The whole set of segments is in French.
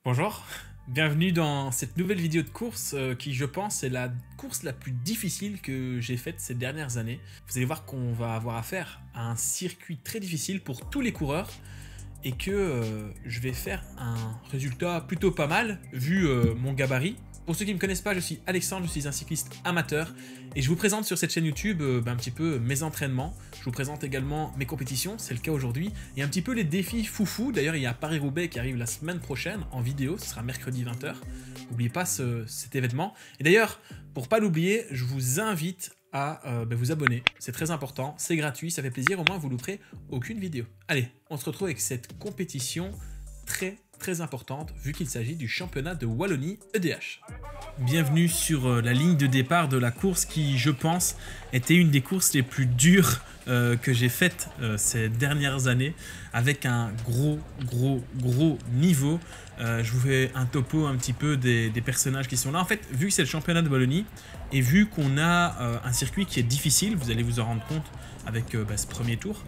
Bonjour, bienvenue dans cette nouvelle vidéo de course qui je pense est la course la plus difficile que j'ai faite ces dernières années. Vous allez voir qu'on va avoir affaire à un circuit très difficile pour tous les coureurs et que je vais faire un résultat plutôt pas mal vu mon gabarit. Pour ceux qui ne me connaissent pas, je suis Alexandre, je suis un cycliste amateur et je vous présente sur cette chaîne YouTube un petit peu mes entraînements. Je vous présente également mes compétitions, c'est le cas aujourd'hui, et un petit peu les défis foufou. D'ailleurs, il y a Paris-Roubaix qui arrive la semaine prochaine en vidéo, ce sera mercredi 20h. N'oubliez pas cet événement. Et d'ailleurs, pour pas l'oublier, je vous invite à vous abonner. C'est très important, c'est gratuit, ça fait plaisir, au moins vous ne louperez aucune vidéo. Allez, on se retrouve avec cette compétition très importante vu qu'il s'agit du championnat de Wallonie EDH. Bienvenue sur la ligne de départ de la course qui, je pense, était une des courses les plus dures que j'ai faites ces dernières années, avec un gros niveau. Je vous fais un topo un petit peu des personnages qui sont là. En fait, vu que c'est le championnat de Wallonie et vu qu'on a un circuit qui est difficile, vous allez vous en rendre compte avec ce premier tour,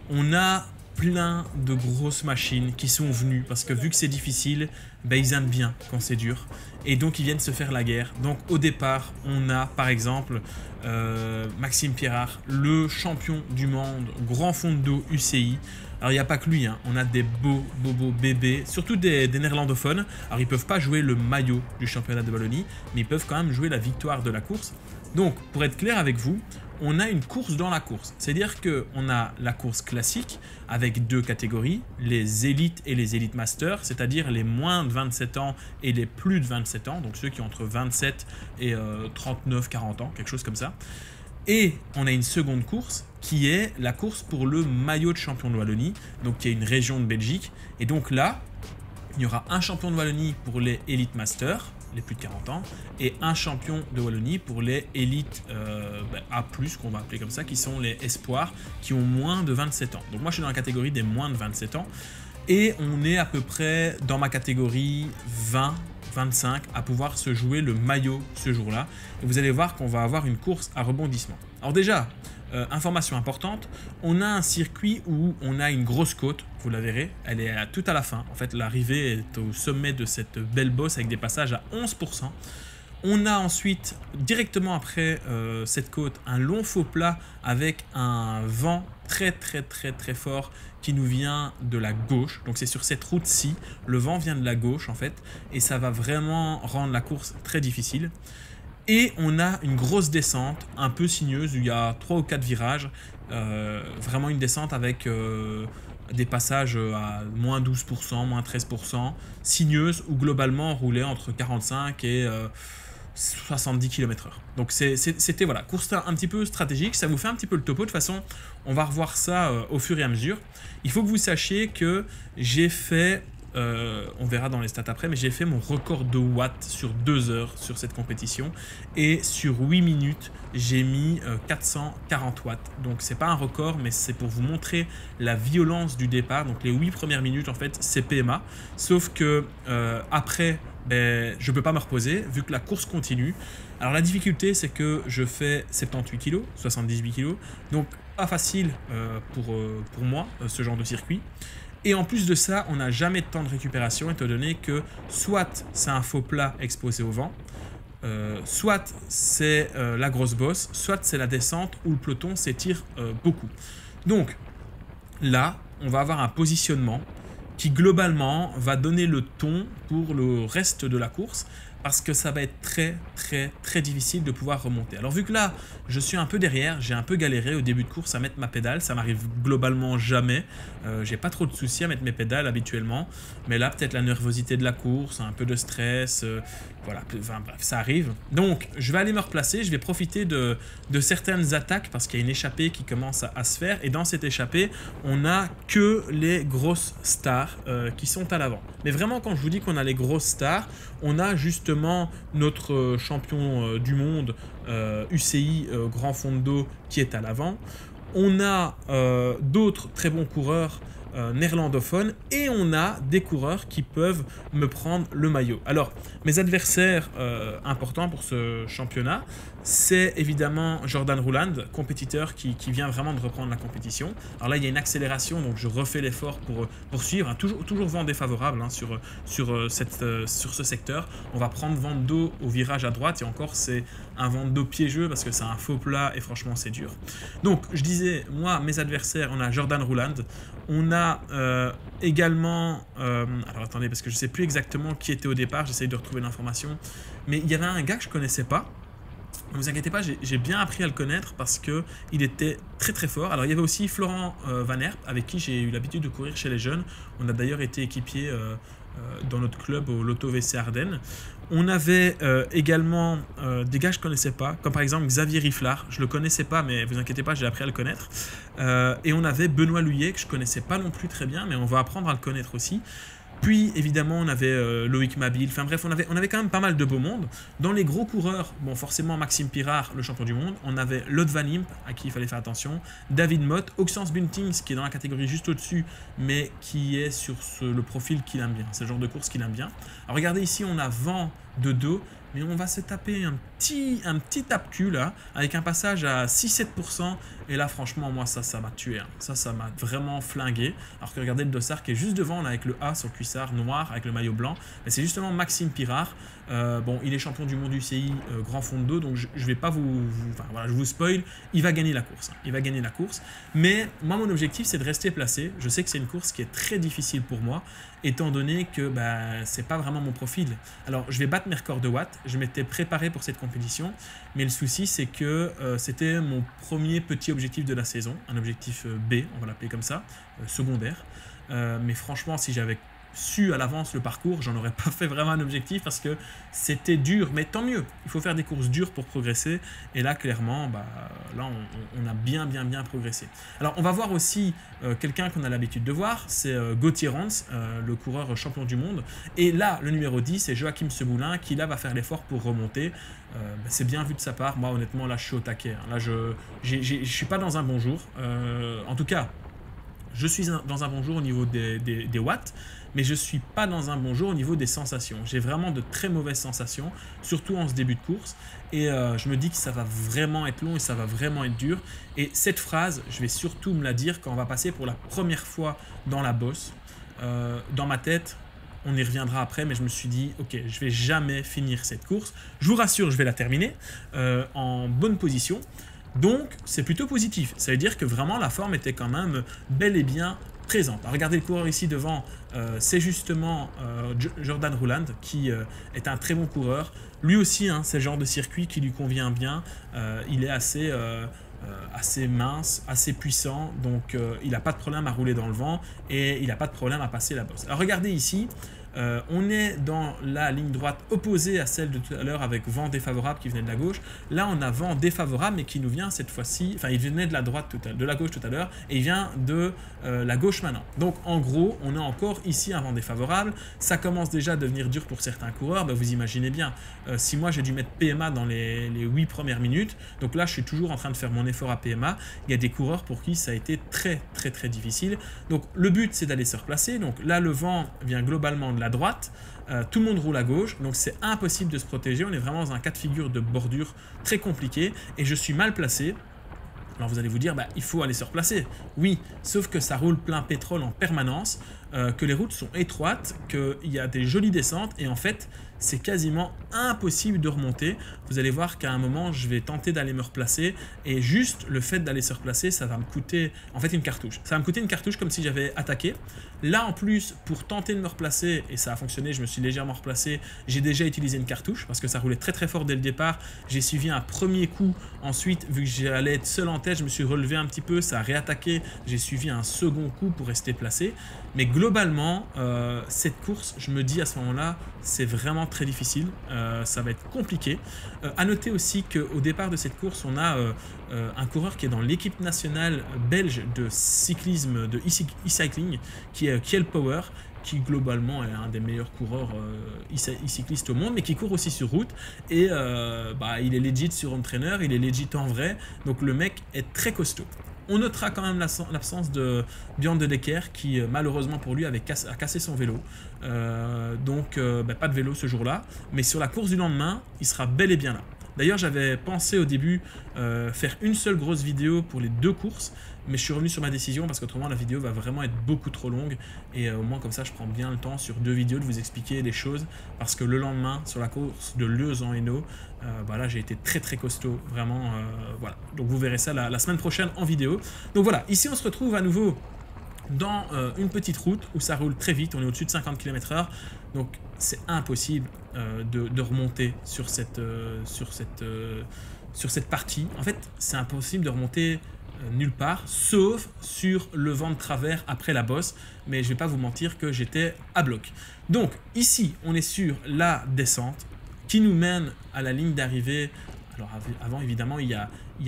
on a plein de grosses machines qui sont venues parce que vu que c'est difficile, ils aiment bien quand c'est dur et donc ils viennent se faire la guerre. Donc au départ, on a par exemple Maxime Pierrard, le champion du monde, grand fond de dos UCI. Alors il n'y a pas que lui, hein. On a des beaux bébés, surtout des néerlandophones. Alors ils peuvent pas jouer le maillot du championnat de Wallonie, mais ils peuvent quand même jouer la victoire de la course. Donc pour être clair avec vous, on a une course dans la course. C'est-à-dire qu'on a la course classique avec deux catégories, les élites et les élites masters, c'est-à-dire les moins de 27 ans et les plus de 27 ans, donc ceux qui ont entre 27 et 39-40 ans, quelque chose comme ça. Et on a une seconde course qui est la course pour le maillot de champion de Wallonie, donc qui est une région de Belgique. Et donc là, il y aura un champion de Wallonie pour les élites masters, les plus de 40 ans, et un champion de Wallonie pour les élites A+, qu'on va appeler comme ça, qui sont les espoirs, qui ont moins de 27 ans. Donc moi je suis dans la catégorie des moins de 27 ans, et on est à peu près dans ma catégorie 20-25 à pouvoir se jouer le maillot ce jour-là. Et vous allez voir qu'on va avoir une course à rebondissement. Alors déjà, information importante, on a un circuit où on a une grosse côte, vous la verrez, elle est tout à la fin. En fait, l'arrivée est au sommet de cette belle bosse avec des passages à 11%. On a ensuite, directement après cette côte, un long faux plat avec un vent très fort qui nous vient de la gauche. Donc c'est sur cette route-ci, le vent vient de la gauche en fait, et ça va vraiment rendre la course très difficile. Et on a une grosse descente, un peu sinueuse, où il y a 3 ou 4 virages. Vraiment une descente avec des passages à moins 12%, moins 13%, sinueuse, où globalement on roulait entre 45 et 70 km/h. Donc c'était voilà, course un petit peu stratégique, ça vous fait un petit peu le topo. De toute façon, on va revoir ça au fur et à mesure. Il faut que vous sachiez que j'ai fait... on verra dans les stats après, mais j'ai fait mon record de watts sur 2 heures sur cette compétition et sur 8 minutes j'ai mis 440 watts. Donc c'est pas un record, mais c'est pour vous montrer la violence du départ. Donc les 8 premières minutes en fait c'est PMA, sauf que après je peux pas me reposer vu que la course continue. Alors la difficulté c'est que je fais 78 kg, 78 kg, donc pas facile pour moi ce genre de circuit. Et en plus de ça, on n'a jamais de temps de récupération, étant donné que soit c'est un faux plat exposé au vent, soit c'est la grosse bosse, soit c'est la descente où le peloton s'étire beaucoup. Donc là, on va avoir un positionnement qui globalement va donner le ton pour le reste de la course, parce que ça va être très difficile de pouvoir remonter. Alors vu que là, je suis un peu derrière, j'ai un peu galéré au début de course à mettre ma pédale, ça m'arrive globalement jamais, j'ai pas trop de soucis à mettre mes pédales habituellement, mais là peut-être la nervosité de la course, un peu de stress, voilà, enfin bref, ça arrive. Donc je vais aller me replacer, je vais profiter de certaines attaques, parce qu'il y a une échappée qui commence à se faire, et dans cette échappée, on n'a que les grosses stars qui sont à l'avant. Mais vraiment, quand je vous dis qu'on a les grosses stars, on a justement notre champion du monde UCI grand fond de dos qui est à l'avant. On a d'autres très bons coureurs néerlandophones et on a des coureurs qui peuvent me prendre le maillot. Alors, mes adversaires importants pour ce championnat, c'est évidemment Jordan Rouland, compétiteur qui vient vraiment de reprendre la compétition. Alors là, il y a une accélération, donc je refais l'effort pour poursuivre. Hein, toujours vent défavorable hein, sur ce secteur. On va prendre vent de dos au virage à droite et encore, c'est un vent de dos piégeux parce que c'est un faux plat et franchement, c'est dur. Donc, je disais, moi, mes adversaires, on a Jordan Rouland. On a également... alors attendez, parce que je ne sais plus exactement qui était au départ, j'essaye de retrouver l'information. Mais il y avait un gars que je ne connaissais pas. Ne vous inquiétez pas, j'ai bien appris à le connaître parce qu'il était très très fort. Alors il y avait aussi Florent Van Herp avec qui j'ai eu l'habitude de courir chez les jeunes. On a d'ailleurs été équipier dans notre club au Lotto VC Ardennes. On avait également des gars que je ne connaissais pas, comme par exemple Xavier Rifflard. Je ne le connaissais pas, mais vous inquiétez pas, j'ai appris à le connaître. Et on avait Benoît Louillet, que je ne connaissais pas non plus très bien, mais on va apprendre à le connaître aussi. Puis évidemment on avait Loïc Mabille, enfin bref on avait quand même pas mal de beau monde. Dans les gros coureurs, bon forcément Maxime Pirard, le champion du monde, on avait Lod Van Imp à qui il fallait faire attention, David Mott, Oxens Buntings qui est dans la catégorie juste au-dessus mais qui est sur le profil qu'il aime bien, c'est le genre de course qu'il aime bien. Alors regardez ici on a vent de dos, mais on va se taper un petit tape-cul là, avec un passage à 6-7%, et là franchement moi ça m'a tué, hein. Ça m'a vraiment flingué, alors que regardez le dossard qui est juste devant là, avec le A sur le cuissard noir, avec le maillot blanc, mais c'est justement Maxime Pirard. Bon, il est champion du monde UCI grand fond de dos, donc je vais pas enfin, voilà, je vous spoil, il va gagner la course, hein. Il va gagner la course, mais moi mon objectif c'est de rester placé. Je sais que c'est une course qui est très difficile pour moi, étant donné que c'est pas vraiment mon profil. Alors je vais battre mes records de watts, je m'étais préparé pour cette compétition, mais le souci c'est que c'était mon premier petit objectif de la saison, un objectif B, on va l'appeler comme ça, secondaire, mais franchement si j'avais su à l'avance le parcours, j'en aurais pas fait vraiment un objectif parce que c'était dur, mais tant mieux, il faut faire des courses dures pour progresser, et là clairement là on a bien progressé. Alors on va voir aussi quelqu'un qu'on a l'habitude de voir, c'est Gauthier Rans, le coureur champion du monde, et là le numéro 10 c'est Joachim Semoulin qui là va faire l'effort pour remonter. C'est bien vu de sa part, moi honnêtement là je suis au taquet, hein. Là je suis pas dans un bon jour, en tout cas je suis dans un bon jour au niveau des watts, mais je ne suis pas dans un bon jour au niveau des sensations. J'ai vraiment de très mauvaises sensations, surtout en ce début de course. Et je me dis que ça va vraiment être long et ça va vraiment être dur. Et cette phrase, je vais surtout me la dire quand on va passer pour la première fois dans la bosse. Dans ma tête, on y reviendra après, mais je me suis dit, ok, je ne vais jamais finir cette course. Je vous rassure, je vais la terminer en bonne position. Donc, c'est plutôt positif. Ça veut dire que vraiment, la forme était quand même bel et bien présente. Alors, regardez le coureur ici devant, c'est justement Jordan Rouland qui est un très bon coureur. Lui aussi, hein, c'est le genre de circuit qui lui convient bien. Il est assez mince, assez puissant, donc il n'a pas de problème à rouler dans le vent et il n'a pas de problème à passer la bosse. Alors, regardez ici. On est dans la ligne droite opposée à celle de tout à l'heure avec vent défavorable qui venait de la gauche. Là on a vent défavorable mais qui nous vient cette fois-ci, enfin il venait de la gauche tout à l'heure et il vient de la gauche maintenant. Donc en gros on a encore ici un vent défavorable. Ça commence déjà à devenir dur pour certains coureurs, vous imaginez bien. Si moi j'ai dû mettre PMA dans les 8 premières minutes, donc là je suis toujours en train de faire mon effort à PMA, il y a des coureurs pour qui ça a été très difficile. Donc le but c'est d'aller se replacer. Donc là le vent vient globalement de la droite, tout le monde roule à gauche, donc c'est impossible de se protéger. On est vraiment dans un cas de figure de bordure très compliqué et je suis mal placé. Alors vous allez vous dire, il faut aller se replacer. Oui, sauf que ça roule plein pétrole en permanence, que les routes sont étroites, qu'il y a des jolies descentes et en fait c'est quasiment impossible de remonter. Vous allez voir qu'à un moment je vais tenter d'aller me replacer et juste le fait d'aller se replacer ça va me coûter en fait une cartouche. Ça va me coûter une cartouche comme si j'avais attaqué. Là en plus pour tenter de me replacer, et ça a fonctionné, je me suis légèrement replacé, j'ai déjà utilisé une cartouche parce que ça roulait très fort dès le départ. J'ai suivi un premier coup, ensuite vu que j'allais être seul en tête, je me suis relevé un petit peu, ça a réattaqué, j'ai suivi un second coup pour rester placé. Mais globalement cette course, je me dis à ce moment là c'est vraiment très difficile, ça va être compliqué. À noter aussi qu'au départ de cette course on a un coureur qui est dans l'équipe nationale belge de cyclisme, de e-cycling, qui est Kiel Power, qui globalement est un des meilleurs coureurs e-cyclistes au monde, mais qui court aussi sur route, et il est legit sur home trainer, il est legit en vrai, donc le mec est très costaud. On notera quand même l'absence de Björn de Decker qui malheureusement pour lui a cassé son vélo. Donc pas de vélo ce jour-là, mais sur la course du lendemain, il sera bel et bien là. D'ailleurs, j'avais pensé au début faire une seule grosse vidéo pour les 2 courses, mais je suis revenu sur ma décision parce qu'autrement la vidéo va vraiment être beaucoup trop longue et au moins comme ça je prends bien le temps sur 2 vidéos de vous expliquer les choses parce que le lendemain sur la course de Leuze-en-Hainaut, là j'ai été très costaud, vraiment, voilà. Donc vous verrez ça la semaine prochaine en vidéo. Donc voilà, ici on se retrouve à nouveau dans une petite route où ça roule très vite, on est au-dessus de 50 km/h, donc c'est impossible de remonter sur cette partie. En fait, c'est impossible de remonter nulle part, sauf sur le vent de travers après la bosse, mais je vais pas vous mentir que j'étais à bloc. Donc ici, on est sur la descente qui nous mène à la ligne d'arrivée. Alors avant, évidemment, il y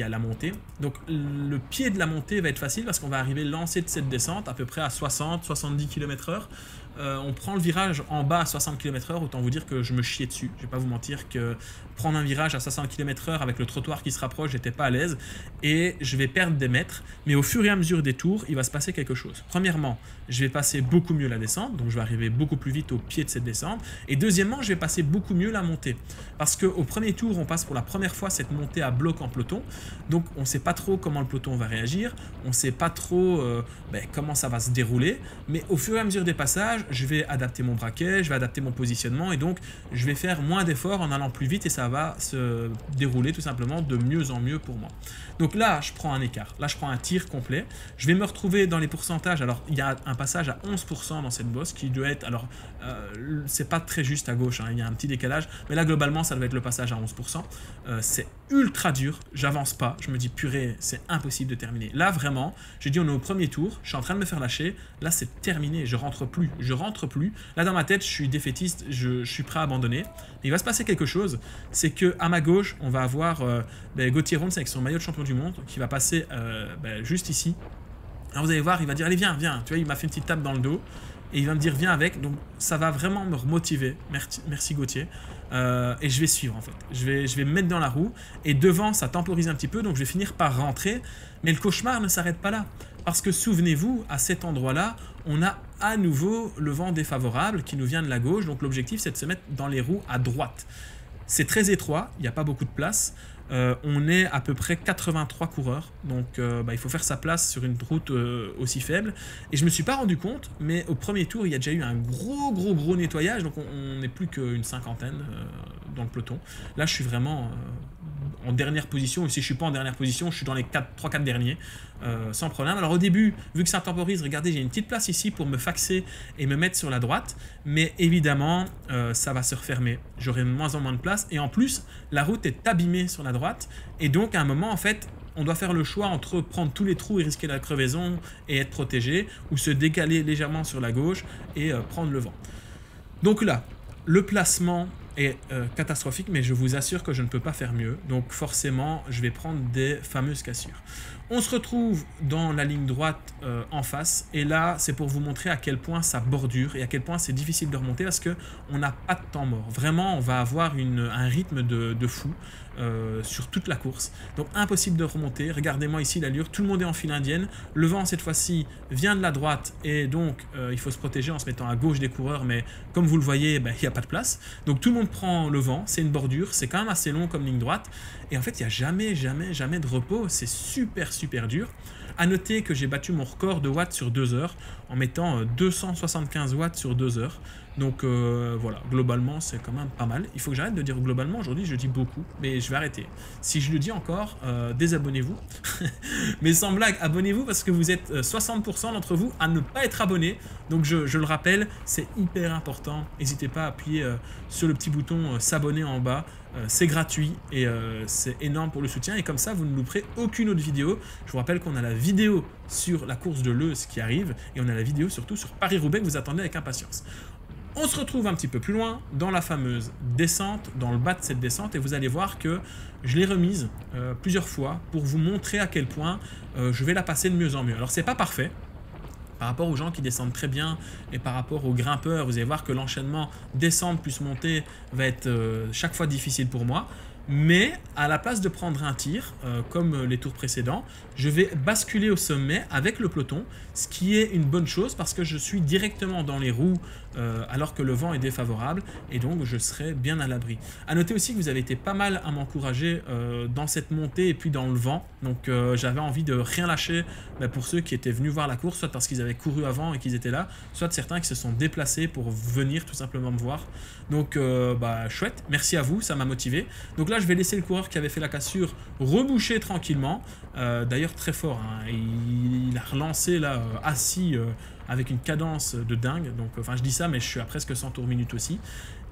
a la montée. Donc le pied de la montée va être facile parce qu'on va arriver lancé de cette descente à peu près à 60-70 km/h. On prend le virage en bas à 60 km/h, autant vous dire que je me chiais dessus. Je vais pas vous mentir que prendre un virage à 60 km/h avec le trottoir qui se rapproche, j'étais pas à l'aise et je vais perdre des mètres. Mais au fur et à mesure des tours, il va se passer quelque chose. Premièrement, je vais passer beaucoup mieux la descente, donc je vais arriver beaucoup plus vite au pied de cette descente. Et deuxièmement, je vais passer beaucoup mieux la montée. Parce qu'au premier tour, on passe pour la première fois cette montée à bloc en peloton. Donc on ne sait pas trop comment le peloton va réagir, on ne sait pas trop comment ça va se dérouler. Mais au fur et à mesure des passages, je vais adapter mon braquet, je vais adapter mon positionnement et donc je vais faire moins d'efforts en allant plus vite et ça va se dérouler tout simplement de mieux en mieux pour moi. Donc là, je prends un écart, là je prends un tir complet, je vais me retrouver dans les pourcentages. Alors il y a un passage à 11% dans cette bosse qui doit être, alors c'est pas très juste à gauche, hein, il y a un petit décalage, mais là globalement ça doit être le passage à 11%. C'est ultra dur, j'avance pas, je me dis purée, c'est impossible de terminer. Là vraiment, j'ai dit on est au premier tour, je suis en train de me faire lâcher, là c'est terminé, je rentre plus. Là dans ma tête, je suis défaitiste, je suis prêt à abandonner. Et il va se passer quelque chose, c'est que à ma gauche, on va avoir Gauthier Rons avec son maillot de champion du monde qui va passer juste ici. Alors vous allez voir, il va dire allez viens, tu vois, il m'a fait une petite tape dans le dos et il va me dire viens avec. Donc ça va vraiment me remotiver. Merci Gauthier. Et je vais suivre en fait. Je vais me mettre dans la roue et devant ça temporise un petit peu, donc je vais finir par rentrer. Mais le cauchemar ne s'arrête pas là. Parce que souvenez-vous, à cet endroit-là, on a à nouveau le vent défavorable qui nous vient de la gauche. Donc l'objectif, c'est de se mettre dans les roues à droite. C'est très étroit, il n'y a pas beaucoup de place. On est à peu près 83 coureurs, donc il faut faire sa place sur une route aussi faible. Et je ne me suis pas rendu compte, mais au premier tour, il y a déjà eu un gros nettoyage, donc on n'est plus qu'une cinquantaine dans le peloton. Là, je suis vraiment en dernière position, et si je ne suis pas en dernière position, je suis dans les 3-4 derniers, sans problème. Alors au début, vu que ça temporise, regardez, j'ai une petite place ici pour me faxer et me mettre sur la droite, mais évidemment, ça va se refermer. J'aurai de moins en moins de place, et en plus, la route est abîmée sur la droite, et donc à un moment, en fait, on doit faire le choix entre prendre tous les trous et risquer la crevaison et être protégé, ou se décaler légèrement sur la gauche et prendre le vent. Donc là, le placement est catastrophique, mais je vous assure que je ne peux pas faire mieux. Donc forcément, je vais prendre des fameuses cassures. On se retrouve dans la ligne droite en face, et là, c'est pour vous montrer à quel point ça bordure et à quel point c'est difficile de remonter parce qu'on n'a pas de temps mort. Vraiment, on va avoir un rythme de fou sur toute la course. Donc impossible de remonter. Regardez-moi ici l'allure, tout le monde est en file indienne. Le vent, cette fois-ci, vient de la droite et donc il faut se protéger en se mettant à gauche des coureurs, mais comme vous le voyez, il n'y a pas de place. Donc tout le monde prend le vent, c'est une bordure, c'est quand même assez long comme ligne droite. Et en fait, il n'y a jamais de repos, c'est super dur. A noter que j'ai battu mon record de watts sur 2 heures en mettant 275 watts sur 2 heures. Donc voilà, globalement c'est quand même pas mal. Il faut que j'arrête de dire globalement, aujourd'hui je dis beaucoup, mais je vais arrêter. Si je le dis encore, désabonnez-vous. Mais sans blague, abonnez-vous parce que vous êtes 60% d'entre vous à ne pas être abonnés. Donc je le rappelle, c'est hyper important. N'hésitez pas à appuyer sur le petit bouton s'abonner en bas. C'est gratuit et c'est énorme pour le soutien, et comme ça vous ne louperez aucune autre vidéo. Je vous rappelle qu'on a la vidéo sur la course de Leuze qui arrive, et on a la vidéo surtout sur Paris-Roubaix que vous attendez avec impatience. On se retrouve un petit peu plus loin dans la fameuse descente, dans le bas de cette descente, et vous allez voir que je l'ai remise plusieurs fois pour vous montrer à quel point je vais la passer de mieux en mieux. Alors c'est pas parfait par rapport aux gens qui descendent très bien et par rapport aux grimpeurs, vous allez voir que l'enchaînement descente plus montée va être chaque fois difficile pour moi. Mais à la place de prendre un tir, comme les tours précédents, je vais basculer au sommet avec le peloton, ce qui est une bonne chose parce que je suis directement dans les roues alors que le vent est défavorable et donc je serai bien à l'abri. A noter aussi que vous avez été pas mal à m'encourager dans cette montée et puis dans le vent, donc j'avais envie de rien lâcher pour ceux qui étaient venus voir la course, soit parce qu'ils avaient couru avant et qu'ils étaient là, soit certains qui se sont déplacés pour venir tout simplement me voir. Donc chouette, merci à vous, ça m'a motivé. Donc là je vais laisser le coureur qui avait fait la cassure reboucher tranquillement, d'ailleurs très fort, hein. Il a relancé là assis avec une cadence de dingue, donc enfin je dis ça mais je suis à presque 100 tours minute aussi.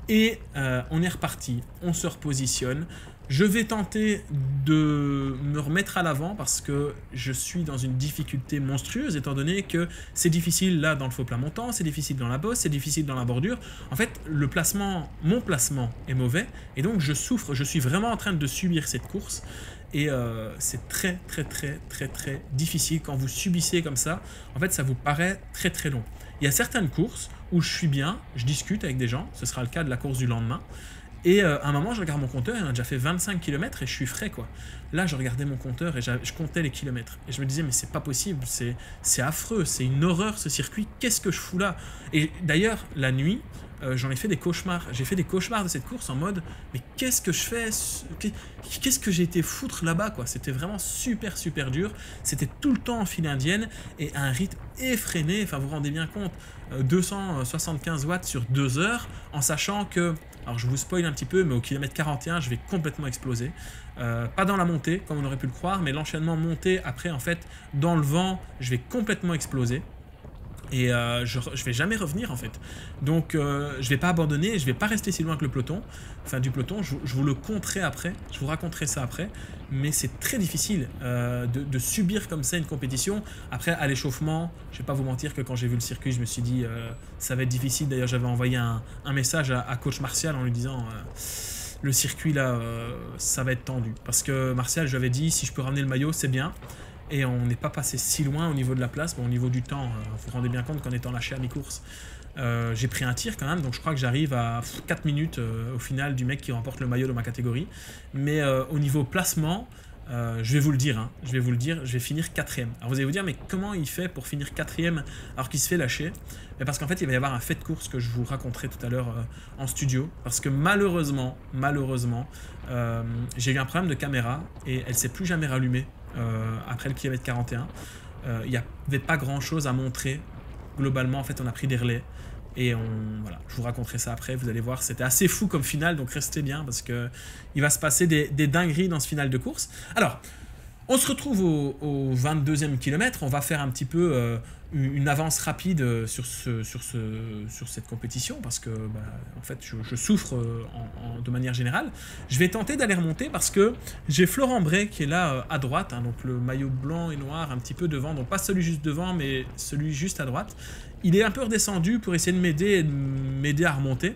Et on est reparti, on se repositionne. Je vais tenter de me remettre à l'avant parce que je suis dans une difficulté monstrueuse étant donné que c'est difficile là dans le faux plat montant, c'est difficile dans la bosse, c'est difficile dans la bordure. En fait, mon placement est mauvais et donc je souffre, je suis vraiment en train de subir cette course. Et c'est très difficile quand vous subissez comme ça. En fait, ça vous paraît très long. Il y a certaines courses où je suis bien, je discute avec des gens, ce sera le cas de la course du lendemain. Et à un moment, je regarde mon compteur, il en a déjà fait 25 km et je suis frais, quoi. Là, je regardais mon compteur et je comptais les kilomètres. Et je me disais, mais c'est pas possible, c'est affreux, c'est une horreur ce circuit, qu'est-ce que je fous là? Et d'ailleurs, la nuit, j'en ai fait des cauchemars. J'ai fait des cauchemars de cette course en mode, mais qu'est-ce que je fais? Qu'est-ce que j'ai été foutre là-bas, quoi? C'était vraiment super dur. C'était tout le temps en file indienne et à un rythme effréné. Enfin, vous vous rendez bien compte, 275 watts sur 2 heures, en sachant que, alors je vous spoil un petit peu, mais au kilomètre 41, je vais complètement exploser. Pas dans la montée, comme on aurait pu le croire, mais l'enchaînement montée, après, en fait, dans le vent, je vais complètement exploser. Et je vais jamais revenir en fait. Donc je vais pas abandonner, je vais pas rester si loin que le peloton. Enfin du peloton, je vous le conterai après, je vous raconterai ça après. Mais c'est très difficile de subir comme ça une compétition. Après à l'échauffement, je vais pas vous mentir que quand j'ai vu le circuit, je me suis dit ça va être difficile. D'ailleurs j'avais envoyé un message à coach Martial en lui disant le circuit là, ça va être tendu. Parce que Martial, je lui avais dit si je peux ramener le maillot, c'est bien. Et on n'est pas passé si loin au niveau de la place. Bon, au niveau du temps, vous vous rendez bien compte qu'en étant lâché à mi-course, j'ai pris un tir quand même. Donc je crois que j'arrive à 4 minutes au final du mec qui remporte le maillot de ma catégorie. Mais au niveau placement, je vais vous le dire, hein, je vais finir 4ème. Alors vous allez vous dire, mais comment il fait pour finir 4ème alors qu'il se fait lâcher? Parce qu'en fait, il va y avoir un fait de course que je vous raconterai tout à l'heure en studio. Parce que malheureusement, j'ai eu un problème de caméra et elle ne s'est plus jamais rallumée. Après le kilomètre 41, il n'y avait pas grand chose à montrer. Globalement, en fait, on a pris des relais et voilà, je vous raconterai ça après. Vous allez voir, c'était assez fou comme finale, donc restez bien parce que il va se passer des dingueries dans ce final de course. Alors, on se retrouve au 22e kilomètre. On va faire un petit peu une avance rapide sur cette compétition parce que en fait je souffre de manière générale. Je vais tenter d'aller remonter parce que j'ai Florent Bray qui est là à droite, hein, donc le maillot blanc et noir un petit peu devant, donc pas celui juste devant mais celui juste à droite. Il est un peu redescendu pour essayer de m'aider à remonter.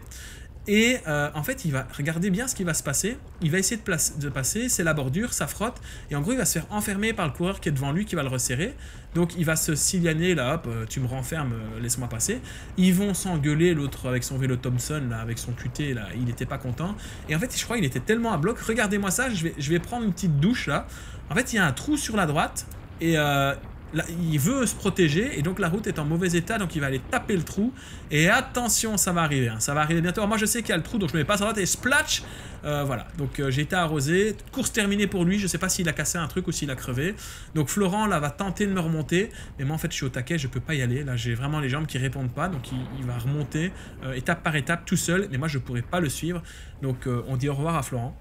Et en fait, il va regarder bien ce qui va se passer. Il va essayer de passer, c'est la bordure, ça frotte. Et en gros, il va se faire enfermer par le coureur qui est devant lui, qui va le resserrer. Donc, il va se silianer, là, hop, tu me renfermes, laisse-moi passer. Ils vont s'engueuler, l'autre avec son vélo Thompson, là, avec son QT, là, il n'était pas content. Et en fait, je crois qu'il était tellement à bloc. Regardez-moi ça, je vais prendre une petite douche, là. En fait, il y a un trou sur la droite. Et là, il veut se protéger et donc la route est en mauvais état, donc il va aller taper le trou. Et attention, ça va arriver, hein, ça va arriver bientôt. Alors moi je sais qu'il y a le trou, donc je me mets pas sur la droite et splatch. Voilà, donc j'ai été arrosé. Course terminée pour lui, je sais pas s'il a cassé un truc ou s'il a crevé. Donc Florent là va tenter de me remonter, mais moi en fait je suis au taquet, je peux pas y aller. Là j'ai vraiment les jambes qui répondent pas, donc il va remonter étape par étape tout seul, mais moi je pourrais pas le suivre. Donc on dit au revoir à Florent,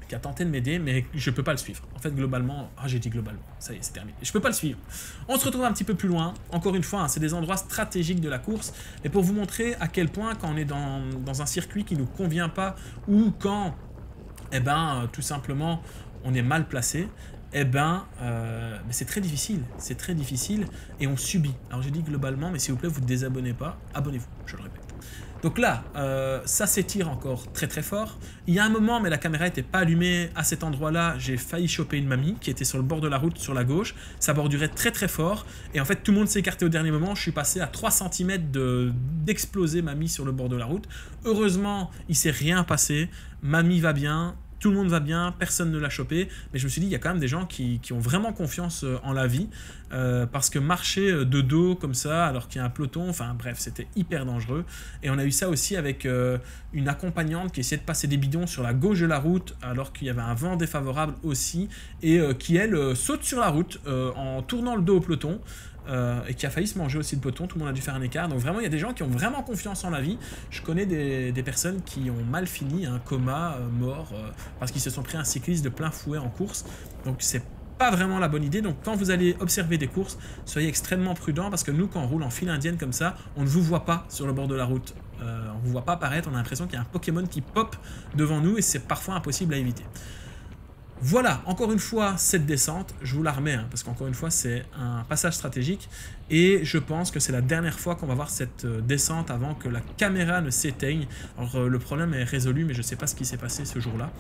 qui a tenté de m'aider, mais je peux pas le suivre. En fait, globalement, j'ai dit globalement, ça y est, c'est terminé. Je peux pas le suivre. On se retrouve un petit peu plus loin. Encore une fois, hein, c'est des endroits stratégiques de la course, et pour vous montrer à quel point, quand on est dans un circuit qui nous convient pas, ou quand, tout simplement, on est mal placé, c'est très difficile, et on subit. Alors j'ai dit globalement, mais s'il vous plaît, vous ne désabonnez pas, abonnez-vous, je le répète. Donc là, ça s'étire encore très fort. Il y a un moment, mais la caméra n'était pas allumée à cet endroit-là, j'ai failli choper une mamie qui était sur le bord de la route sur la gauche. Ça bordurait très fort. Et en fait, tout le monde s'est écarté au dernier moment. Je suis passé à 3 cm d'exploser mamie sur le bord de la route. Heureusement, il ne s'est rien passé. Mamie va bien. tout le monde va bien, personne ne l'a chopé, mais je me suis dit, il y a quand même des gens qui ont vraiment confiance en la vie, parce que marcher de dos comme ça, alors qu'il y a un peloton, enfin bref, c'était hyper dangereux. Et on a eu ça aussi avec une accompagnante qui essayait de passer des bidons sur la gauche de la route, alors qu'il y avait un vent défavorable aussi, et qui, elle, saute sur la route en tournant le dos au peloton, et qui a failli se manger aussi le peloton, tout le monde a dû faire un écart. Donc vraiment, il y a des gens qui ont vraiment confiance en la vie. Je connais des personnes qui ont mal fini, un coma, mort, parce qu'ils se sont pris un cycliste de plein fouet en course. Donc c'est pas vraiment la bonne idée. Donc quand vous allez observer des courses, soyez extrêmement prudents, parce que nous, quand on roule en file indienne comme ça, on ne vous voit pas sur le bord de la route. On ne vous voit pas apparaître, on a l'impression qu'il y a un Pokémon qui pop devant nous, et c'est parfois impossible à éviter. Voilà, encore une fois, cette descente, je vous la remets, hein, parce qu'encore une fois, c'est un passage stratégique, et je pense que c'est la dernière fois qu'on va voir cette descente avant que la caméra ne s'éteigne. Alors, le problème est résolu, mais je ne sais pas ce qui s'est passé ce jour-là.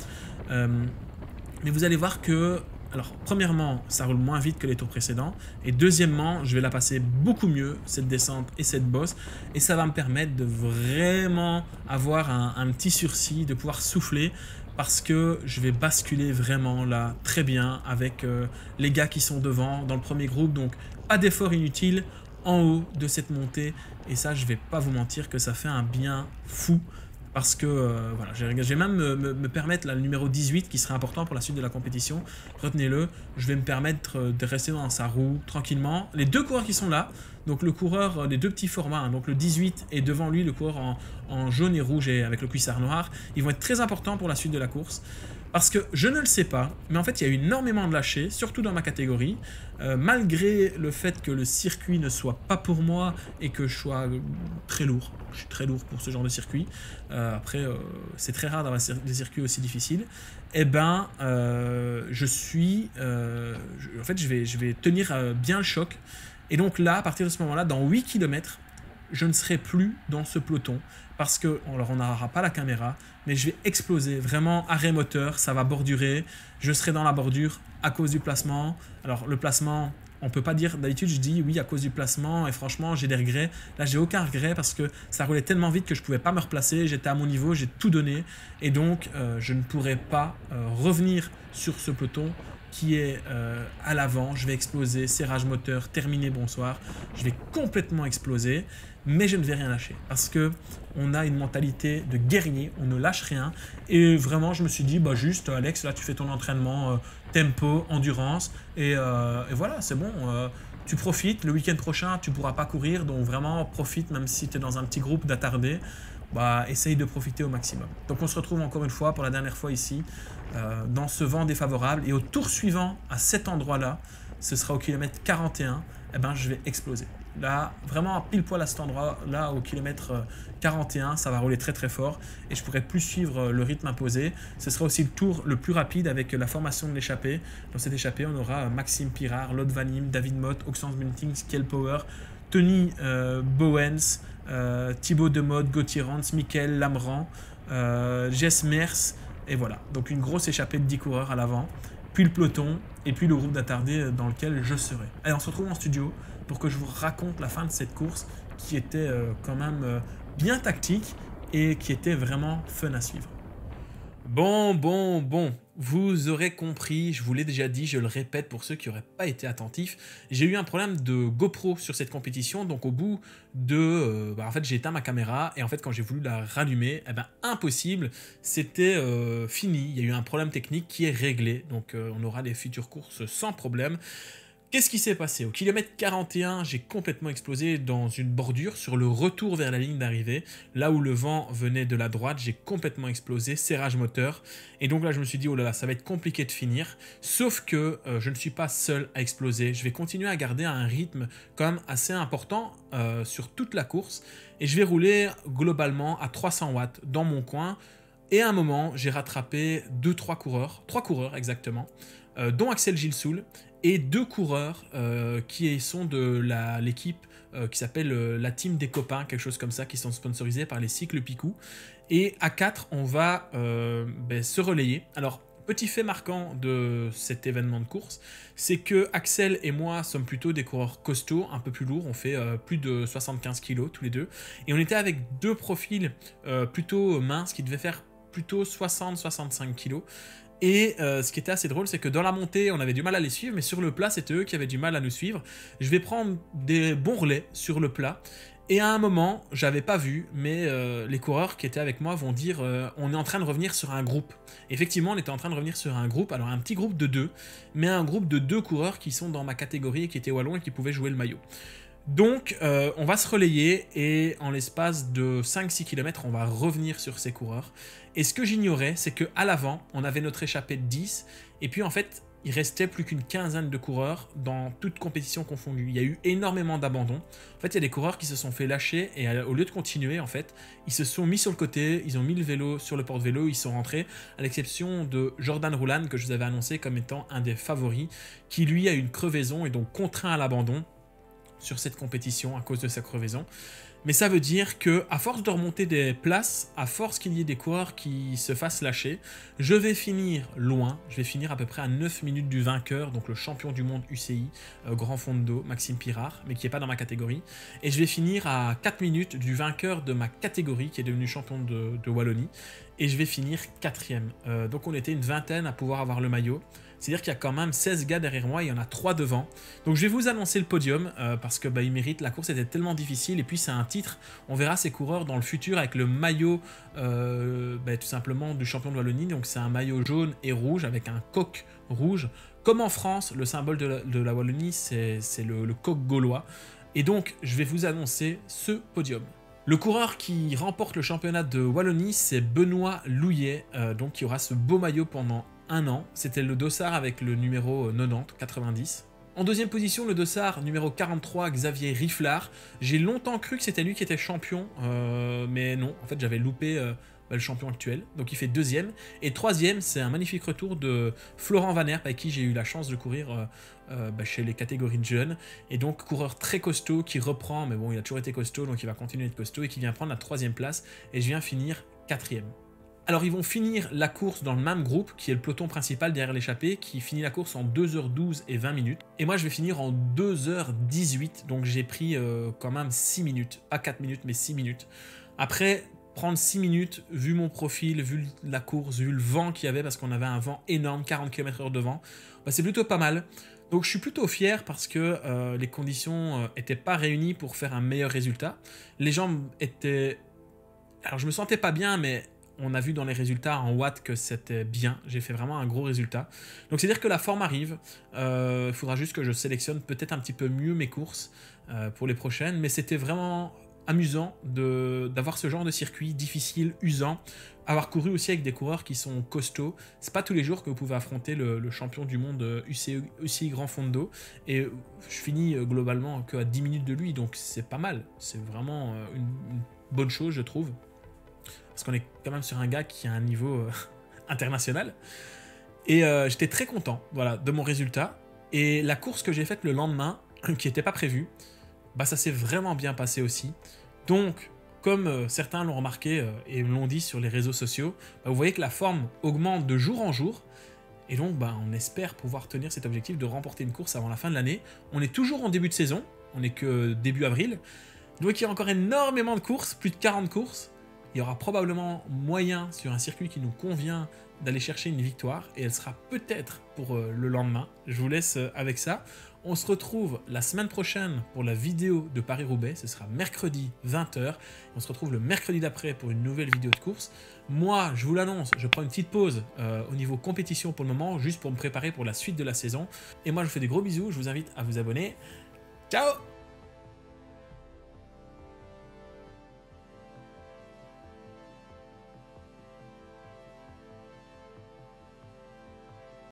Mais vous allez voir que, alors, premièrement, ça roule moins vite que les tours précédents, et deuxièmement, je vais la passer beaucoup mieux, cette descente et cette bosse, et ça va me permettre de vraiment avoir un petit sursis, de pouvoir souffler, parce que je vais basculer vraiment là très bien avec les gars qui sont devant dans le premier groupe, donc pas d'effort inutile en haut de cette montée, et ça, je vais pas vous mentir que ça fait un bien fou. Parce que voilà, je vais même me permettre, là, le numéro 18 qui serait important pour la suite de la compétition, retenez-le, je vais me permettre de rester dans sa roue tranquillement. Les deux coureurs qui sont là, donc le coureur des deux petits formats, hein, donc le 18 et devant lui le coureur en jaune et rouge et avec le cuissard noir, ils vont être très importants pour la suite de la course. Parce que je ne le sais pas, mais en fait il y a eu énormément de lâchers, surtout dans ma catégorie, malgré le fait que le circuit ne soit pas pour moi et que je sois très lourd. Je suis très lourd pour ce genre de circuit. Après, c'est très rare d'avoir des circuits aussi difficiles. Eh ben, en fait, je vais tenir bien le choc. Et donc là, à partir de ce moment-là, dans 8 km, je ne serai plus dans ce peloton parce que, alors on n'aura pas la caméra, mais je vais exploser, vraiment arrêt moteur, ça va bordurer, je serai dans la bordure à cause du placement. Alors le placement, on peut pas dire, d'habitude je dis oui à cause du placement et franchement j'ai des regrets. Là j'ai aucun regret parce que ça roulait tellement vite que je pouvais pas me replacer, j'étais à mon niveau, j'ai tout donné et donc je ne pourrais pas revenir sur ce peloton qui est à l'avant. Je vais exploser, serrage moteur, terminé, bonsoir. Je vais complètement exploser, mais je ne vais rien lâcher parce que on a une mentalité de guerrier, on ne lâche rien. Et vraiment, je me suis dit, bah juste, Alex, là, tu fais ton entraînement tempo, endurance, et voilà, c'est bon. Tu profites. Le week-end prochain, tu pourras pas courir, donc vraiment profite, même si tu es dans un petit groupe d'attardés. Bah, essaye de profiter au maximum. Donc on se retrouve encore une fois pour la dernière fois ici dans ce vent défavorable et au tour suivant à cet endroit là, ce sera au kilomètre 41, eh ben, je vais exploser. Là, vraiment pile poil à cet endroit là au kilomètre 41, ça va rouler très très fort et je pourrai plus suivre le rythme imposé. Ce sera aussi le tour le plus rapide avec la formation de l'échappée. Dans cette échappée, on aura Maxime Pirard, Lod Vanim, David Mott, Oxens Bunting, Skiel Power, Tony Bowens, Thibaut Demode, Gauthier Rance, Mickaël Lamran, Jess Mers, et voilà. Donc une grosse échappée de 10 coureurs à l'avant, puis le peloton, et puis le groupe d'attardés dans lequel je serai. Allez, on se retrouve en studio pour que je vous raconte la fin de cette course qui était quand même bien tactique et qui était vraiment fun à suivre. Bon, vous aurez compris, je vous l'ai déjà dit, je le répète pour ceux qui n'auraient pas été attentifs, j'ai eu un problème de GoPro sur cette compétition, donc au bout de... en fait, j'ai éteint ma caméra, et en fait, quand j'ai voulu la rallumer, eh ben, impossible, c'était fini, il y a eu un problème technique qui est réglé, donc on aura les futures courses sans problème. Qu'est-ce qui s'est passé? Au kilomètre 41, j'ai complètement explosé dans une bordure sur le retour vers la ligne d'arrivée. Là où le vent venait de la droite, j'ai complètement explosé, serrage moteur. Et donc là, je me suis dit, oh là là, ça va être compliqué de finir. Sauf que je ne suis pas seul à exploser. Je vais continuer à garder un rythme quand même assez important sur toute la course. Et je vais rouler globalement à 300 watts dans mon coin. Et à un moment, j'ai rattrapé 3 coureurs exactement, dont Axel Gilsoul, et 2 coureurs qui sont de l'équipe qui s'appelle la team des copains, quelque chose comme ça, qui sont sponsorisés par les cycles Picou. Et à 4, on va se relayer. Alors, petit fait marquant de cet événement de course, c'est que Axel et moi sommes plutôt des coureurs costauds, un peu plus lourds, on fait plus de 75 kg tous les deux. Et on était avec 2 profils plutôt minces qui devaient faire plutôt 60-65 kg. Et ce qui était assez drôle, c'est que dans la montée, on avait du mal à les suivre, mais sur le plat, c'était eux qui avaient du mal à nous suivre. Je vais prendre des bons relais sur le plat. Et à un moment, j'avais pas vu, mais les coureurs qui étaient avec moi vont dire on est en train de revenir sur un groupe. Effectivement, on était en train de revenir sur un groupe, alors un petit groupe de 2, mais un groupe de 2 coureurs qui sont dans ma catégorie et qui étaient wallons et qui pouvaient jouer le maillot. Donc, on va se relayer et en l'espace de 5-6 km, on va revenir sur ces coureurs. Et ce que j'ignorais, c'est qu'à l'avant, on avait notre échappée de 10, et puis en fait, il restait plus qu'une quinzaine de coureurs dans toute compétition confondue. Il y a eu énormément d'abandons. En fait, il y a des coureurs qui se sont fait lâcher et au lieu de continuer, en fait, ils se sont mis sur le côté, ils ont mis le vélo sur le porte-vélo, ils sont rentrés, à l'exception de Jordan Roulan, que je vous avais annoncé comme étant un des favoris, qui lui a eu une crevaison et donc contraint à l'abandon sur cette compétition à cause de sa crevaison. Mais ça veut dire que à force de remonter des places, à force qu'il y ait des coureurs qui se fassent lâcher, je vais finir loin, je vais finir à peu près à 9 minutes du vainqueur, donc le champion du monde UCI, Grand Fondo, Maxime Pirard, mais qui n'est pas dans ma catégorie, et je vais finir à 4 minutes du vainqueur de ma catégorie, qui est devenu champion de Wallonie, et je vais finir 4e. Donc on était une vingtaine à pouvoir avoir le maillot. C'est-à-dire qu'il y a quand même 16 gars derrière moi, il y en a 3 devant. Donc je vais vous annoncer le podium, parce que il mérite, la course était tellement difficile, et puis c'est un titre, on verra ces coureurs dans le futur avec le maillot tout simplement du champion de Wallonie, donc c'est un maillot jaune et rouge avec un coq rouge. Comme en France, le symbole de la Wallonie, c'est le coq gaulois. Et donc je vais vous annoncer ce podium. Le coureur qui remporte le championnat de Wallonie, c'est Benoît Louillet, donc qui aura ce beau maillot pendant 1 an. C'était le dossard avec le numéro 90. En deuxième position, le dossard numéro 43, Xavier Rifflard. J'ai longtemps cru que c'était lui qui était champion, mais non, en fait j'avais loupé le champion actuel. Donc il fait 2e. Et 3e, c'est un magnifique retour de Florent Van Herp, avec qui j'ai eu la chance de courir chez les catégories de jeunes. Et donc coureur très costaud qui reprend, mais bon, il a toujours été costaud, donc il va continuer d'être costaud, et qui vient prendre la 3e place. Et je viens finir 4e. Alors ils vont finir la course dans le même groupe, qui est le peloton principal derrière l'échappée, qui finit la course en 2h12 et 20 minutes. Et moi je vais finir en 2h18, donc j'ai pris quand même 6 minutes. Pas 4 minutes, mais 6 minutes. Après, prendre 6 minutes, vu mon profil, vu la course, vu le vent qu'il y avait, parce qu'on avait un vent énorme, 40 km/h de vent, c'est plutôt pas mal. Donc je suis plutôt fier parce que les conditions n'étaient pas réunies pour faire un meilleur résultat. Les jambes étaient... Alors je me sentais pas bien, mais... On a vu dans les résultats en watts que c'était bien. J'ai fait vraiment un gros résultat. Donc c'est-à-dire que la forme arrive. Il faudra juste que je sélectionne peut-être un petit peu mieux mes courses pour les prochaines. Mais c'était vraiment amusant d'avoir ce genre de circuit difficile, usant. Avoir couru aussi avec des coureurs qui sont costauds. C'est pas tous les jours que vous pouvez affronter le champion du monde UCI Grand Fondo. Et je finis globalement qu'à 10 minutes de lui. Donc c'est pas mal. C'est vraiment une bonne chose, je trouve. Parce qu'on est quand même sur un gars qui a un niveau international. Et j'étais très content, voilà, de mon résultat. Et la course que j'ai faite le lendemain, qui n'était pas prévue, ça s'est vraiment bien passé aussi. Donc, comme certains l'ont remarqué et l'ont dit sur les réseaux sociaux, vous voyez que la forme augmente de jour en jour. Et donc, on espère pouvoir tenir cet objectif de remporter une course avant la fin de l'année. On est toujours en début de saison, on n'est que début avril. Donc, il y a encore énormément de courses, plus de 40 courses. Il y aura probablement moyen, sur un circuit qui nous convient, d'aller chercher une victoire. Et elle sera peut-être pour le lendemain. Je vous laisse avec ça. On se retrouve la semaine prochaine pour la vidéo de Paris-Roubaix. Ce sera mercredi 20h. On se retrouve le mercredi d'après pour une nouvelle vidéo de course. Moi, je vous l'annonce, je prends une petite pause au niveau compétition pour le moment, juste pour me préparer pour la suite de la saison. Et moi, je vous fais des gros bisous. Je vous invite à vous abonner. Ciao!